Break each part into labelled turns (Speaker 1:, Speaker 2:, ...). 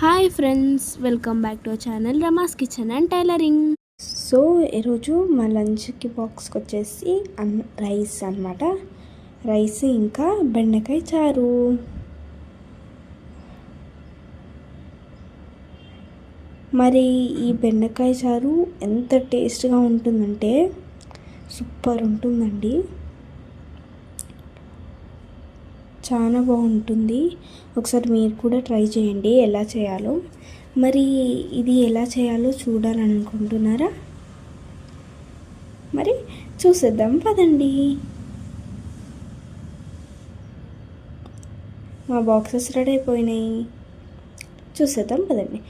Speaker 1: Hi friends, welcome back to our channel Rama's kitchen and tailoring.
Speaker 2: So ఈరోజు మా లంచ్కి బాక్స్కి వచ్చేసి రైస్ అన్నమాట. రైస్ ఇంకా బెండకాయ చారు. మరి ఈ బెండకాయ చారు ఎంత టేస్ట్గా ఉంటుందంటే సూపర్ ఉంటుందండి, చాలా బాగుంటుంది. ఒకసారి మీరు కూడా ట్రై చేయండి ఎలా చేయాలో. మరి ఇది ఎలా చేయాలో చూడాలనుకుంటున్నారా? మరి చూసేద్దాం పదండి. మా బాక్సెస్ రెడీ అయిపోయినాయి, చూసేద్దాం పదండి.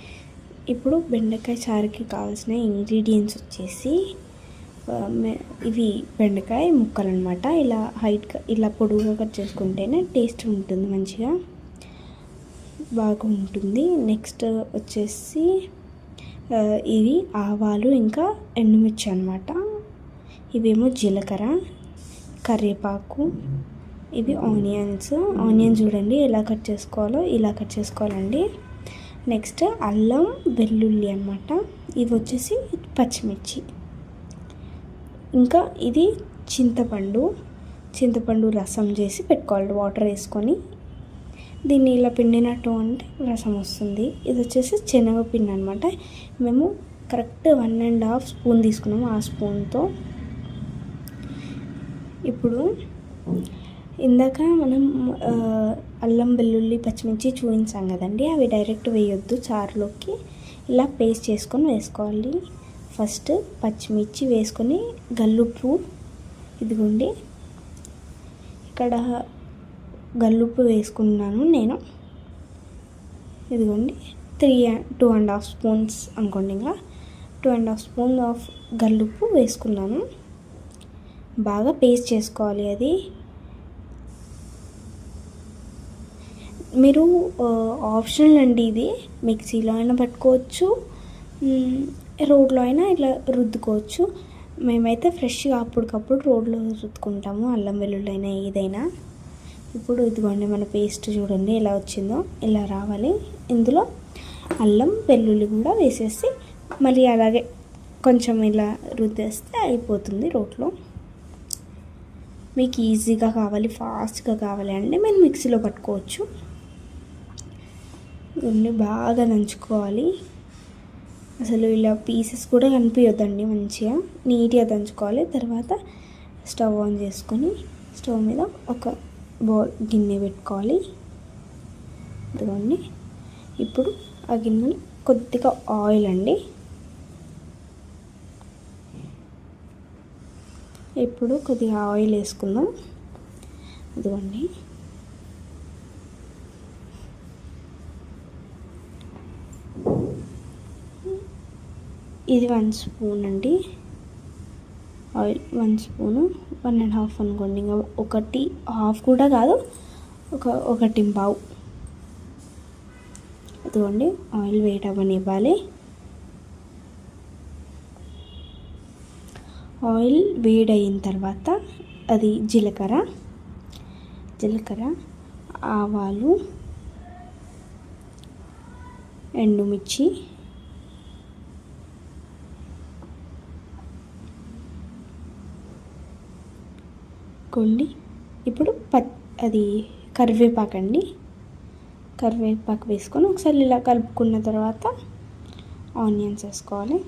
Speaker 2: ఇప్పుడు బెండకాయ చారుకి కావాల్సిన ఇంగ్రీడియంట్స్ వచ్చేసి ఇవి బెండకాయ ముక్కలు అనమాట. ఇలా హైట్గా ఇలా పొడుగుగా కట్ చేసుకుంటేనే టేస్ట్ ఉంటుంది, మంచిగా బాగా ఉంటుంది. నెక్స్ట్ వచ్చేసి ఇవి ఆవాలు ఇంకా ఎండుమిర్చి అనమాట. ఇవేమో జీలకర్ర, కరివేపాకు, ఇవి ఆనియన్స్ చూడండి ఎలా కట్ చేసుకోవాలో ఇలా కట్ చేసుకోవాలండి. నెక్స్ట్ అల్లం వెల్లుల్లి అనమాట. ఇవి వచ్చేసి పచ్చిమిర్చి. ఇంకా ఇది చింతపండు రసం చేసి పెట్టుకోవాలి, వాటర్ వేసుకొని. దీన్ని ఇలా పిండినట్టు అంటే రసం వస్తుంది. ఇది వచ్చేసి శనగపిండి అనమాట. మేము కరెక్ట్ 1.5 స్పూన్ తీసుకున్నాము, ఆ స్పూన్తో. ఇప్పుడు ఇందాక మనం అల్లం వెల్లుల్లి పచ్చిమిర్చి చూపించాం కదండి, అవి డైరెక్ట్ వేయొద్దు చారులోకి. ఇలా పేస్ట్ చేసుకొని వేసుకోవాలి. ఫస్ట్ పచ్చిమిర్చి వేసుకొని గల్లుప్పు, ఇదిగోండి ఇక్కడ గల్లుప్పు వేసుకున్నాను నేను. ఇదిగోండి 2.5 స్పూన్స్ అనుకోండి, ఇంకా 2.5 స్పూన్ ఆఫ్ గల్లుప్పు వేసుకున్నాను. బాగా పేస్ట్ చేసుకోవాలి. అది మీరు ఆప్షనల్ అండి, ఇది మిక్సీలో అయినా పట్టుకోవచ్చు, రోడ్లో అయినా ఇట్లా రుద్దుకోవచ్చు. మేమైతే ఫ్రెష్గా అప్పటికప్పుడు రోడ్లో రుద్దుకుంటాము, అల్లం వెల్లుల్లి అయినా ఏదైనా. ఇప్పుడు ఇదిగోండి మన పేస్ట్ చూడండి ఎలా వచ్చిందో, ఇలా రావాలి. ఇందులో అల్లం వెల్లుల్లి కూడా వేసేసి మళ్ళీ అలాగే కొంచెం ఇలా రుద్దేస్తే అయిపోతుంది రోట్లో. మీకు ఈజీగా కావాలి, ఫాస్ట్గా కావాలి అంటే మీరు మిక్సీలో పట్టుకోవచ్చు. ఇవన్నీ బాగా దంచుకోవాలి. అసలు ఇలా పీసెస్ కూడా కనిపించొద్దండి, మంచిగా నీట్గా దంచుకోవాలి. తర్వాత స్టవ్ ఆన్ చేసుకొని స్టవ్ మీద ఒక గిన్నె పెట్టుకోవాలి. ఇదిగోండి ఇప్పుడు ఆ గిన్నెలో కొద్దిగా ఆయిల్ అండి. ఇప్పుడు కొద్దిగా ఆయిల్ వేసుకుందాం. ఇదిగోండి ఇది 1 స్పూన్ అండి ఆయిల్. 1 స్పూను 1.5 అనుకోండి, ఇంకా 1.5 కూడా కాదు, 1.25. అదిగోండి ఆయిల్ వేడవనివ్వాలి. ఆయిల్ వేడయిన తర్వాత అది జీలకర్ర, ఆవాలు, ఎండుమిర్చి, కొండి. ఇప్పుడు అది కరివేపాకు అండి. కరివేపాకు వేసుకొని ఒకసారి ఇలా కలుపుకున్న తర్వాత ఆనియన్స్ వేసుకోవాలి.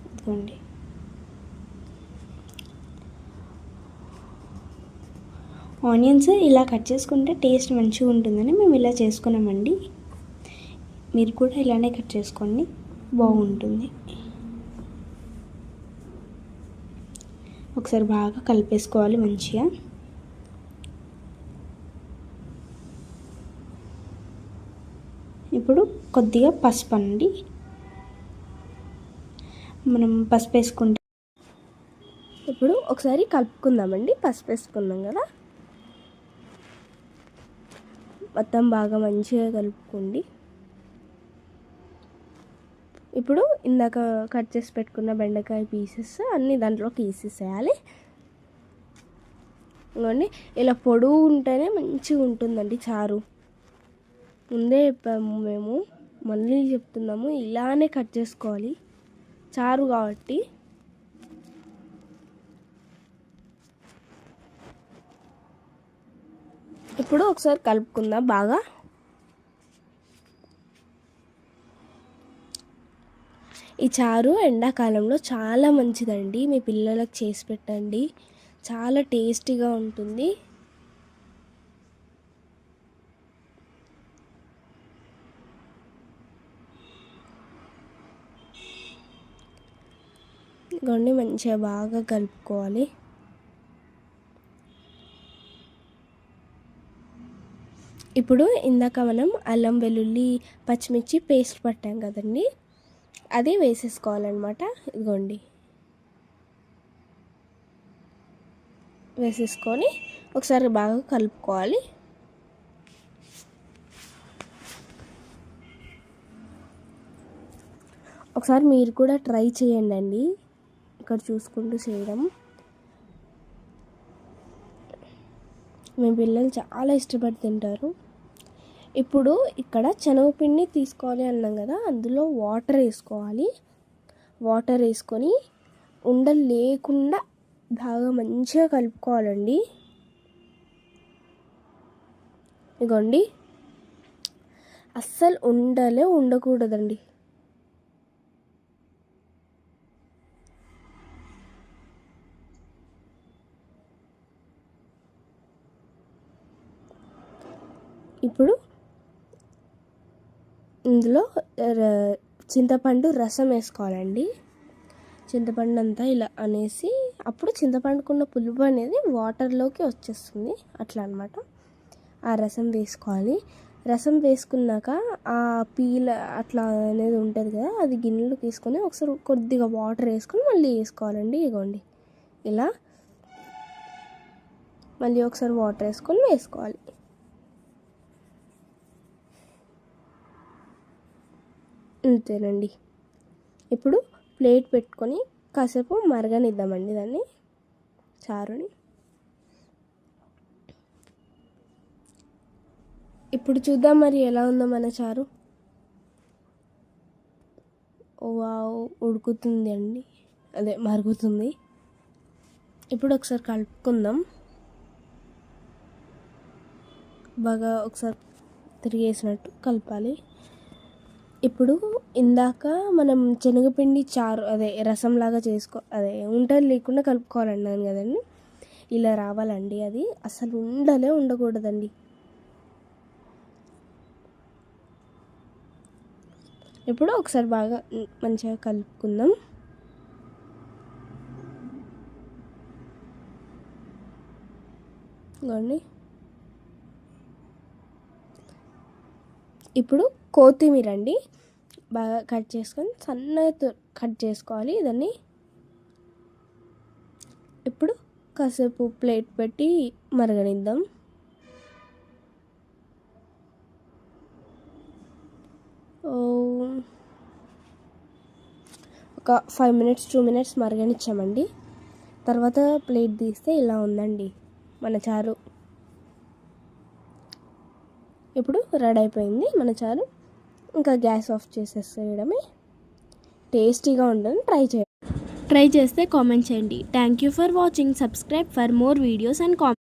Speaker 2: ఇదిగోండి ఆనియన్స్ ఇలా కట్ చేసుకుంటే టేస్ట్ మంచిగా ఉంటుందని మేము ఇలా చేసుకున్నామండి. మీరు కూడా ఇలానే కట్ చేసుకోండి, బాగుంటుంది. ఒకసారి బాగా కలిపేసుకోవాలి మంచిగా. ఇప్పుడు కొద్దిగా పసుపు అండి, మనం పసుపు వేసుకుంటే. ఇప్పుడు ఒకసారి కలుపుకుందామండి. పసుపు వేసుకున్నాం కదా, మొత్తం బాగా మంచిగా కలుపుకోండి. ఇప్పుడు ఇందాక కట్ చేసి పెట్టుకున్న బెండకాయ పీసెస్ అన్నీ దాంట్లోకి వేసేసేయాలి. ఇవ్వండి ఇలా పొడుగు ఉంటేనే మంచిగా ఉంటుందండి చారు.
Speaker 1: ముందే చెప్పాము మేము, మళ్ళీ చెప్తున్నాము, ఇలానే కట్ చేసుకోవాలి చారు కాబట్టి. ఇప్పుడు ఒకసారి కలుపుకుందాం బాగా. ఈ చారు ఎండాకాలంలో చాలా మంచిదండి, మీ పిల్లలకు చేసి పెట్టండి, చాలా టేస్టీగా ఉంటుంది. ఇదిగోండి, మంచిగా బాగా కలుపుకోవాలి. ఇప్పుడు ఇందాక మనం అల్లం వెల్లుల్లి పచ్చిమిర్చి పేస్ట్ పట్టాం కదండి, అది వేసేసుకోవాలన్నమాట. ఇదిగోండి, వేసేసుకొని ఒకసారి బాగా కలుపుకోవాలి. ఒకసారి మీరు కూడా ట్రై చేయండి, ఇక్కడ చూసుకుంటూ చేయడం. మీ పిల్లలు చాలా ఇష్టపడి తింటారు. ఇప్పుడు ఇక్కడ శనగపిండి తీసుకోవాలి అన్నాం కదా, అందులో వాటర్ వేసుకోవాలి. వాటర్ వేసుకొని ఉండలు లేకుండా బాగా మంచిగా కలుపుకోవాలండి. ఇదిగోండి, అస్సలు ఉండలే ఉండకూడదండి. ఇప్పుడు ఇందులో చింతపండు రసం వేసుకోవాలండి. చింతపండు అంతా ఇలా అనేసి, అప్పుడు చింతపండుకున్న పులుపు అనేది వాటర్లోకి వచ్చేస్తుంది, అట్లా అనమాట. ఆ రసం వేసుకోవాలి. రసం వేసుకున్నాక ఆ పీల్ అట్లా అనేది ఉంటుంది కదా, అది గిన్నెలో తీసుకొని ఒకసారి కొద్దిగా వాటర్ వేసుకొని మళ్ళీ వేసుకోవాలండి. ఇగోండి, ఇలా మళ్ళీ ఒకసారి వాటర్ వేసుకొని వేసుకోవాలి. అంతేనండి. ఇప్పుడు ప్లేట్ పెట్టుకొని కాసేపు మరగనిద్దామండి దాన్ని, చారుని. ఇప్పుడు చూద్దాం మరి ఎలా ఉందో మన చారు. వావ్, ఉడుకుతుంది అండి, అదే మరుగుతుంది. ఇప్పుడు ఒకసారి కలుపుకుందాం బాగా, ఒకసారి తిరిగేసినట్టు కలపాలి. ఇప్పుడు ఇందాక మనం శనగపిండి చారు అదే రసంలాగా అదే ఉండలు లేకుండా కలుపుకోవాలన్నాను కదండి, ఇలా రావాలండి. అది అసలు ఉండలే ఉండకూడదండి. ఇప్పుడు ఒకసారి బాగా మంచిగా కలుపుకుందాం. ఇదిగోండి, ఇప్పుడు కొత్తిమీర అండి, బాగా కట్ చేసుకొని సన్నగా కట్ చేసుకోవాలి దాన్ని. ఇప్పుడు కాసేపు ప్లేట్ పెట్టి మరగనిద్దాం. ఒక 5 minutes 2 minutes మరగనిచ్చామండి. తర్వాత ప్లేట్ తీస్తే ఇలా ఉందండి మన చారు. ఇప్పుడు రెడీ అయిపోయింది మన చారు. ఇంకా గ్యాస్ ఆఫ్ చేసేసేయడమే. టేస్టీగా ఉంటుంది, ట్రై చేస్తే కామెంట్ చేయండి. Thank you for watching. Subscribe for more videos and comment.